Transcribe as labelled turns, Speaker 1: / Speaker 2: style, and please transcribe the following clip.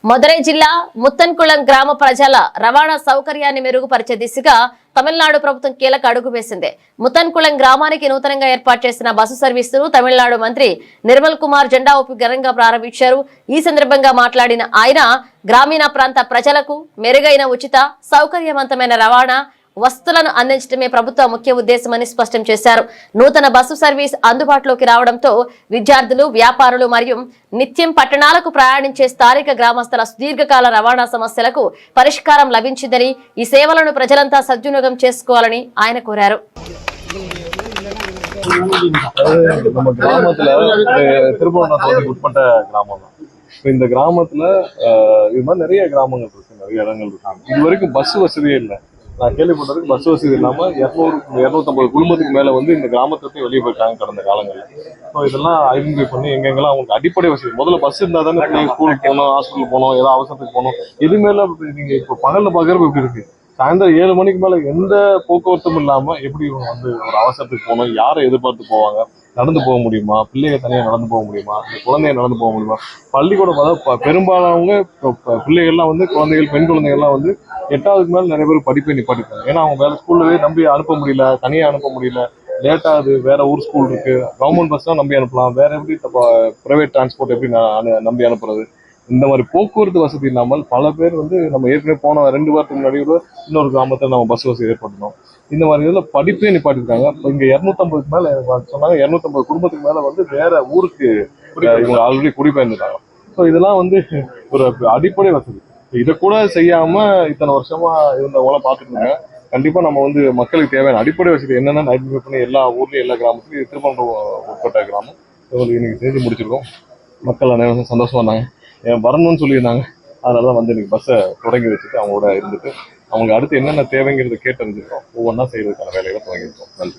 Speaker 1: మదురై జిల్లా ముత్తన్కుళం గ్రామ ప్రజల రవాణా సౌకర్యాన్ని మెరుగుపరిచే దిశగా తమిళనాడు ప్రభుత్వం కీలక అడుగు వేసింది. ముత్తన్కుళం గ్రామానికి నూతనంగా ఏర్పాటు చేసిన బస్సు సర్వీసును తమిళనాడు మంత్రి నిర్మల్ కుమార్ జెండా ఊపి ఘనంగా ప్రారంభించారు. ఈ సందర్భంగా మాట్లాడిన ఆయన గ్రామీణ ప్రాంత ప్రజలకు మెరుగైన ఉచిత సౌకర్యవంతమైన రవాణా వస్తువులను అందించడమే ప్రభుత్వ ముఖ్య ఉద్దేశమని స్పష్టం చేశారు. నూతన బస్సు సర్వీస్ అందుబాటులోకి రావడంతో విద్యార్థులు, వ్యాపారులు మరియు నిత్యం పట్టణాలకు ప్రయాణించే స్థానిక గ్రామస్తుల సుదీర్ఘకాల రవాణా సమస్యలకు పరిష్కారం లభించిందని, ఈ సేవలను ప్రజలంతా సద్వినియోగం చేసుకోవాలని ఆయన కోరారు.
Speaker 2: இந்த கிராமத்துல இது மாதிரி நிறைய கிராமங்கள் இருக்கு, நிறைய இடங்கள் இருக்கு. இது வரைக்கும் பஸ் வசதியே இல்லை. நான் கேள்விப்பட்டதுக்கு பஸ் வசதி இல்லாம 250 குடும்பத்துக்கு மேல வந்து இந்த கிராமத்தை வெளியே போயிட்டாங்க கடந்த காலங்களில். ஸோ இதெல்லாம் ஐடென்டிஃபை பண்ணி எங்கெங்கெல்லாம் அவங்களுக்கு அடிப்படை வசதி, முதல்ல பஸ் இருந்தா தானே ஸ்கூலுக்கு போகணும், ஹாஸ்பிட்டல் போகணும், ஏதாவது அவசரத்துக்கு போகணும். எதுமேல நீங்க இப்போ பகல்ல பாக்குறப்ப எப்படி இருக்கு, சாயந்தரம் 7 மணிக்கு மேல எந்த போக்குவரத்தும் இல்லாம எப்படி இவங்க வந்து ஒரு அவசரத்துக்கு போகணும், யாரை எதிர்பார்த்து போவாங்க, நடந்து போக முடியுமா, பிள்ளைங்க தனியா நடந்து போக முடியுமா, குழந்தைய நடந்து போக முடியுமா, பள்ளிக்கூடம் பெரும்பாலானவங்க பிள்ளைகள்லாம் வந்து குழந்தைகள், பெண் குழந்தைகள்லாம் வந்து 8வது மேல நிறைய பேர் படிப்பை நிப்பாட்டிருக்காங்க. ஏன்னா அவங்க வேலை ஸ்கூல்லவே நம்பி அனுப்ப முடியல, தனியா அனுப்ப முடியல, லேட் ஆகுது, வேற ஊர் ஸ்கூல் இருக்கு, கவர்மெண்ட் பஸ் தான் நம்பி அனுப்பலாம், வேற எப்படி பிரைவேட் டிரான்ஸ்போர்ட் எப்படி நம்பி அனுப்புறது. இந்த மாதிரி போக்குவரத்து வசதி இல்லாமல் பல பேர் வந்து நம்ம ஏற்கனவே போன 2 வாரத்துக்கு முன்னாடி இன்னொரு கிராமத்தில் நம்ம பஸ் வசதி ஏற்படுத்தணும். இந்த மாதிரி இதில் படிப்பே நிப்பாட்டிருக்காங்க. இப்போ இங்கே 250 மேல சொன்னாங்க, 250 குடும்பத்துக்கு மேல வந்து வேற ஊருக்கு இவங்க ஆல்ரெடி குடிபெயர்ந்துட்டாங்க. ஸோ இதெல்லாம் வந்து ஒரு அடிப்படை வசதி. இதை கூட செய்யாம இத்தனை வருஷமா இருந்தவங்களாம் பார்த்துட்டு இருந்தாங்க. கண்டிப்பா நம்ம வந்து மக்களுக்கு தேவையான அடிப்படை வசதி என்னென்னு ஐடென்டிஃபை பண்ணி எல்லா ஊர்லயும் எல்லா கிராமத்துலையும் திருப்பணம் உட்பட்ட கிராமம் இன்னைக்கு செஞ்சு முடிச்சிருக்கோம். மக்கள் அனைவரும் சந்தோஷமா இருந்தாங்க, வரணும்னு சொல்லியிருந்தாங்க. அதனாலதான் வந்து இன்னைக்கு பஸ்ஸை தொடங்கி வச்சுட்டு அவங்களோட இருந்துட்டு அவங்களுக்கு அடுத்து என்னென்ன தேவைங்கிறத கேட்டறிஞ்சிருக்கோம், ஒவ்வொன்றா செய்யறதுக்கான வேலைகளை தொடங்கியிருக்கோம். நன்றி.